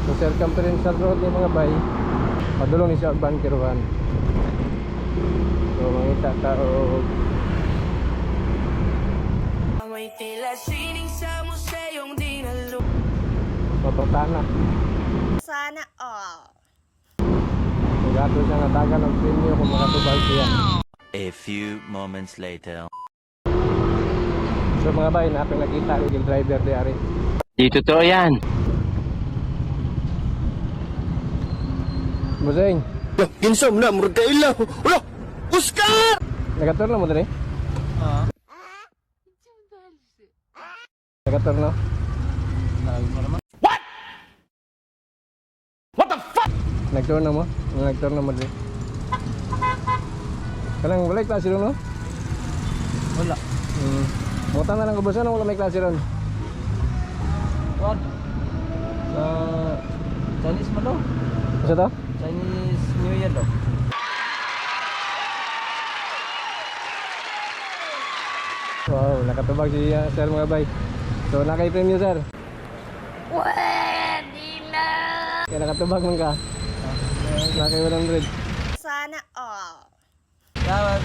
So circumferential road ni mga bay. Padulong ni siya ban kiruan. So mangita ta og May tila sining sa museyong dinalo. Totana. Sana all. Gato siya nga dagan ng premyo kung makatubag siya. A few moments later. So mga bay, natin nakita yung driver di ari. Di totoo yan. Busing, Insam na, murag kaila. Wala! Oscar! nagaturno mo dali? Nagaturno? What the fuck? Nagturno mo? Nagturno mo dali? Kanang wala klase ron, no? Wala. Mutan na lang ko basta na wala may klase ron. What? Ah, Chinese mo daw? Masa to? Chinese New Year daw. Wow, nakatubag si sir mga bay. So nakay-premyo sir. Pwede na. Kaya nakatubag man ka. Nakay 100. Sana all. Tawag.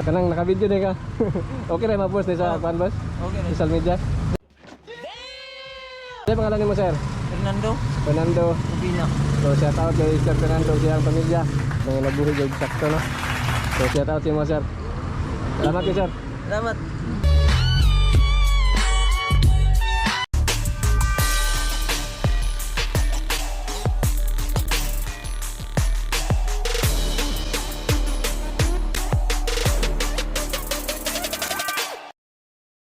Kanang naka-video din ka. Okay na ma-post din sa Canvas, Okay na. social media. Ano pangalan ni mo sir? Fernando. Fernando. Ubina. So shout out kay Sir Fernando siyang pamilya. Mga nabuhi og sakto no. So shout out si mo sir. Salamat kay sir. Salamat.